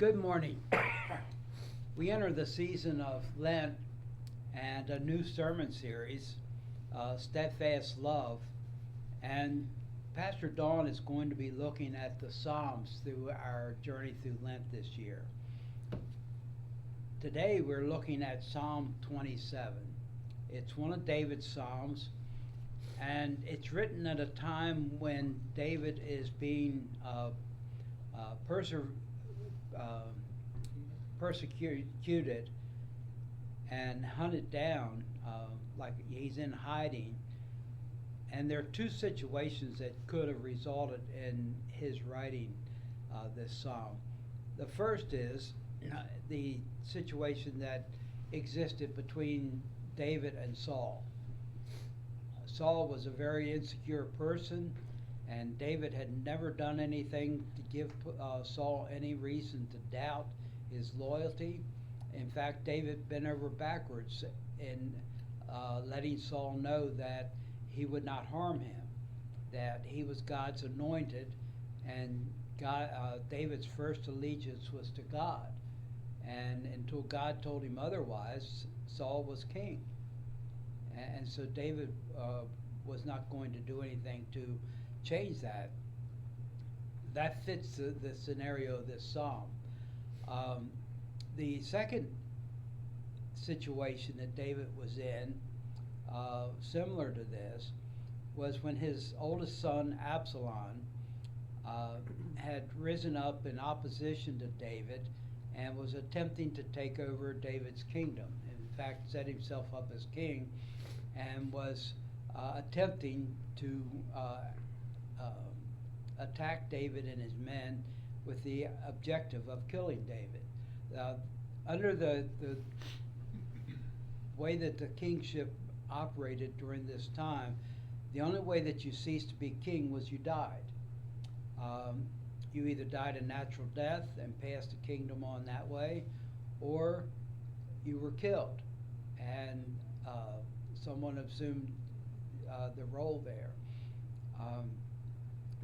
Good morning. We enter the season of Lent and a new sermon series, Steadfast Love. And Pastor Dawn is going to be looking at the Psalms through our journey through Lent this year. Today we're looking at Psalm 27. It's one of David's Psalms, and it's written at a time when David is being persecuted and hunted down, like he's in hiding. And there are two situations that could have resulted in his writing this psalm. The first is the situation that existed between David and Saul. Saul was a very insecure person, and David had never done anything to give Saul any reason to doubt his loyalty. In fact, David bent over backwards in letting Saul know that he would not harm him, that he was God's anointed, and David's first allegiance was to God. And until God told him otherwise, Saul was king. And so David was not going to do anything to change that. That fits the scenario of this psalm. The second situation that David was in, similar to this, was when his oldest son Absalom had risen up in opposition to David and was attempting to take over David's kingdom. In fact, set himself up as king and was attempting to attack David and his men with the objective of killing David. Under the way that the kingship operated during this time, the only way that you ceased to be king was you died. You either died a natural death and passed the kingdom on that way, or you were killed, and someone assumed the role there.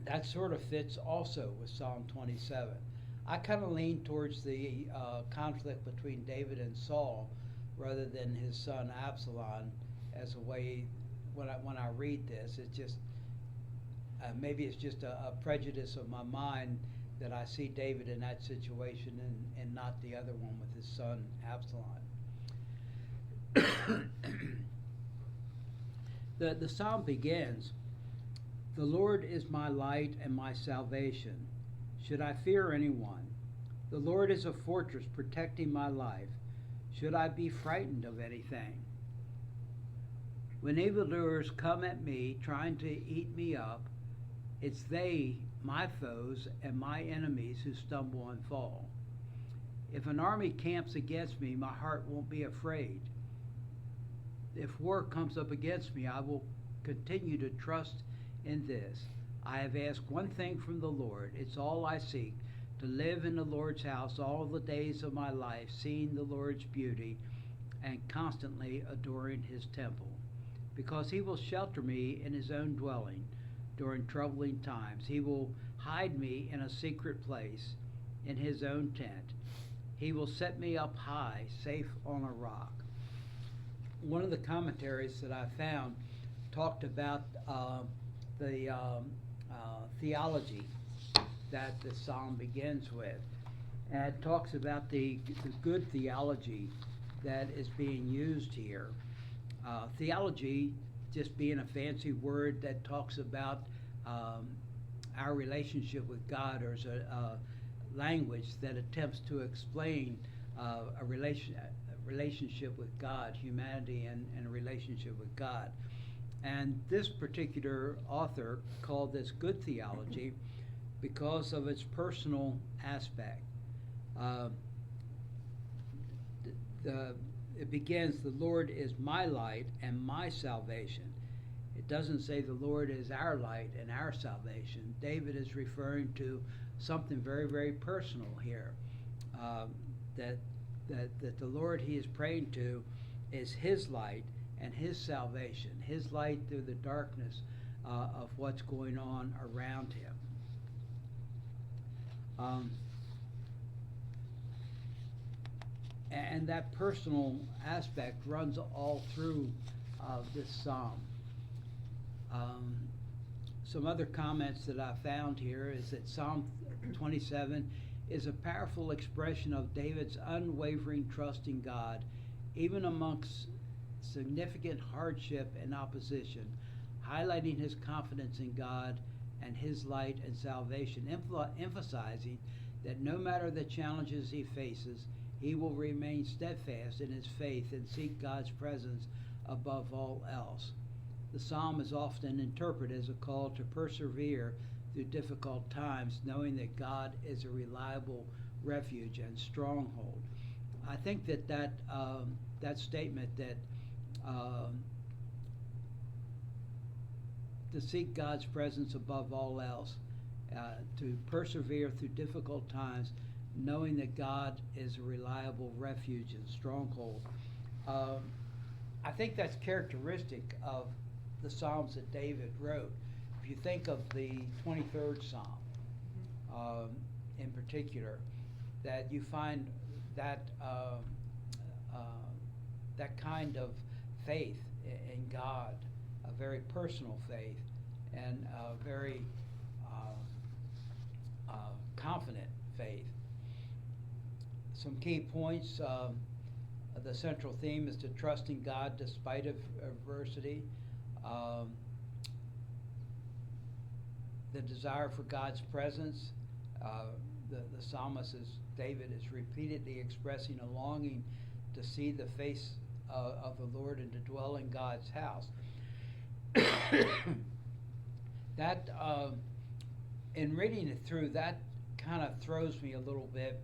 That sort of fits also with Psalm 27. I kind of lean towards the conflict between David and Saul rather than his son Absalom as a way, when I read this, it's just, maybe it's just a prejudice of my mind that I see David in that situation and not the other one with his son Absalom. The psalm begins, "The Lord is my light and my salvation. Should I fear anyone? The Lord is a fortress protecting my life. Should I be frightened of anything? When evildoers come at me, trying to eat me up, it's they, my foes, and my enemies who stumble and fall. If an army camps against me, my heart won't be afraid. If war comes up against me, I will continue to trust in this. I have asked one thing from the Lord. It's all I seek, to live in the Lord's house all the days of my life, seeing the Lord's beauty and constantly adoring his temple. Because he will shelter me in his own dwelling during troubling times. He will hide me in a secret place in his own tent. He will set me up high, safe on a rock." One of the commentaries that I found talked about the theology that the psalm begins with, and it talks about the good theology that is being used here. Theology just being a fancy word that talks about our relationship with God, or is a language that attempts to explain a relationship with God, humanity and a relationship with God. And this particular author called this good theology because of its personal aspect. It begins, "The Lord is my light and my salvation." It doesn't say the Lord is our light and our salvation. David is referring to something very, very personal here. That the Lord he is praying to is his light and his salvation, his light through the darkness of what's going on around him. And that personal aspect runs all through this psalm. Um, some other comments that I found here is that Psalm 27 is a powerful expression of David's unwavering trust in God, even amongst significant hardship and opposition, highlighting his confidence in God and his light and salvation, emphasizing that no matter the challenges he faces, he will remain steadfast in his faith and seek God's presence above all else. The psalm is often interpreted as a call to persevere through difficult times, knowing that God is a reliable refuge and stronghold. I think that statement that to seek God's presence above all else, to persevere through difficult times, knowing that God is a reliable refuge and stronghold. I think that's characteristic of the Psalms that David wrote. If you think of the 23rd Psalm in particular, that you find that that kind of faith in God, a very personal faith, and a very confident faith. Some key points. The central theme is to trust in God despite of adversity. The desire for God's presence. The psalmist, David, is repeatedly expressing a longing to see the face of the Lord and to dwell in God's house. That, in reading it through, that kind of throws me a little bit,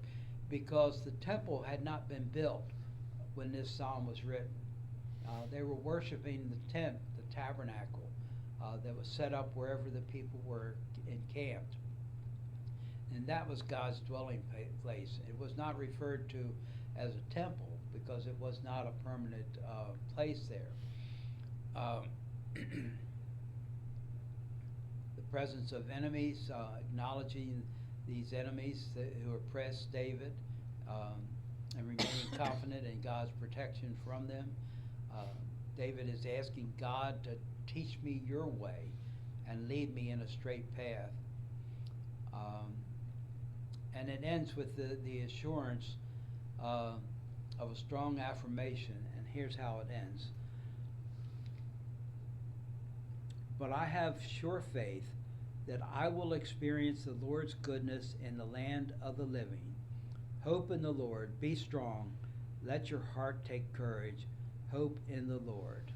because the temple had not been built when this psalm was written. They were worshiping the tent, the tabernacle, that was set up wherever the people were encamped. And that was God's dwelling place. It was not referred to as a temple because it was not a permanent place there. The presence of enemies, acknowledging these enemies who oppressed David, and remaining confident in God's protection from them. David is asking God to teach me your way and lead me in a straight path. And it ends with the assurance of a strong affirmation, and here's how it ends. But I have sure faith that I will experience the Lord's goodness in the land of the living. Hope in the Lord, be strong, let your heart take courage, hope in the Lord.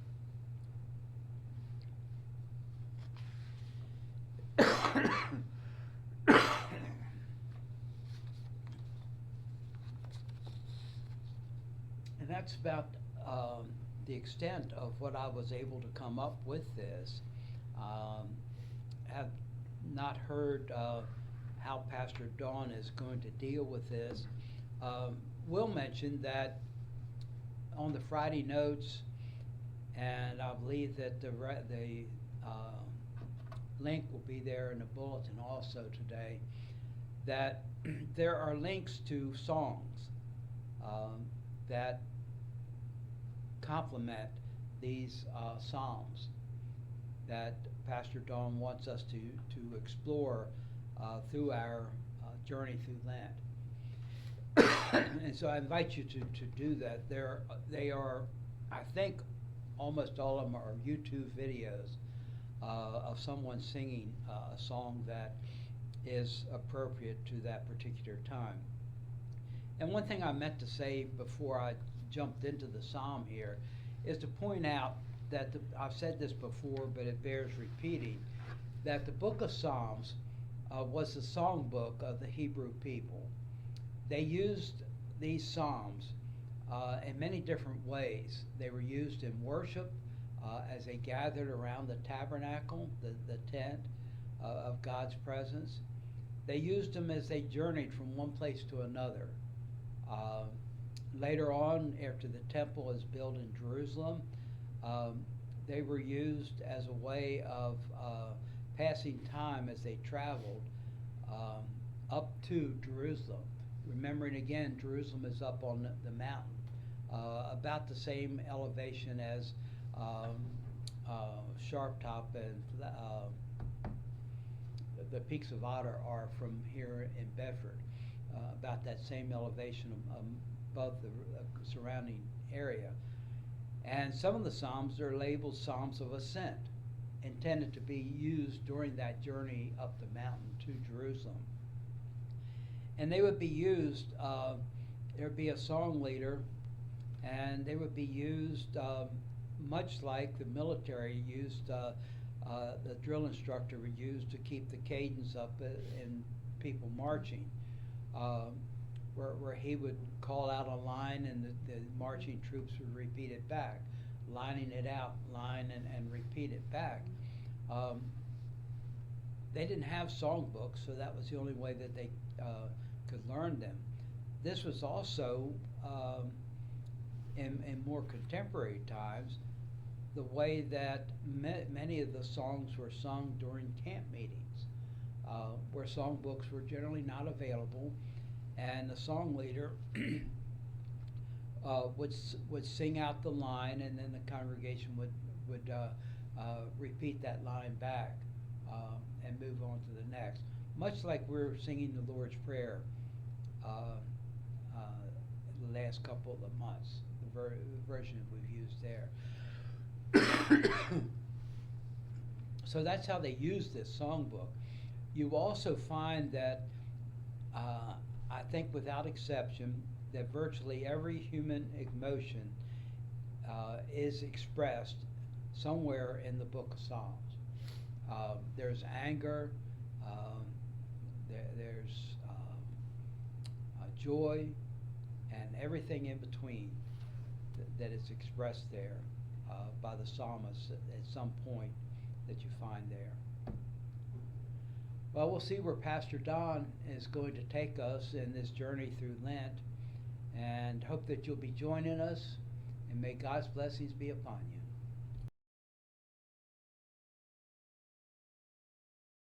And that's about the extent of what I was able to come up with this. Have not heard how Pastor Dawn is going to deal with this. Will mention that on the Friday notes, and I believe that the link will be there in the bulletin also today, that there are links to songs that complement these psalms that Pastor Dawn wants us to explore through our journey through Lent. And so I invite you to do that. They are, I think, almost all of them are YouTube videos of someone singing a song that is appropriate to that particular time. And one thing I meant to say before I jumped into the psalm here is to point out that I've said this before, but it bears repeating, that the book of Psalms was the songbook of the Hebrew people. They used these psalms in many different ways. They were used in worship as they gathered around the tabernacle, the tent of God's presence. They used them as they journeyed from one place to another. Later on, after the temple is built in Jerusalem, they were used as a way of passing time as they traveled up to Jerusalem. remembering again, Jerusalem is up on the mountain, about the same elevation as Sharp Top and the peaks of Otter are from here in Bedford, about that same elevation above the surrounding area. And some of the psalms are labeled Psalms of Ascent, intended to be used during that journey up the mountain to Jerusalem. And they would be used, there would be a song leader, and they would be used much like the military used, the drill instructor would use to keep the cadence up in people marching, where he would call out a line and the marching troops would repeat it back, lining it out, line and repeat it back. They didn't have songbooks, so that was the only way that they could learn them. This was also, in more contemporary times, the way that many of the songs were sung during camp meetings, where songbooks were generally not available, and the song leader would sing out the line, and then the congregation would repeat that line back and move on to the next. Much like we're singing the Lord's Prayer the last couple of months, the version we've used there. So that's how they use this songbook. You also find that, I think without exception, that virtually every human emotion is expressed somewhere in the book of Psalms. There's anger, there's joy, and everything in between that is expressed there by the psalmist at some point that you find there. Well, we'll see where Pastor Don is going to take us in this journey through Lent, and hope that you'll be joining us, and may God's blessings be upon you.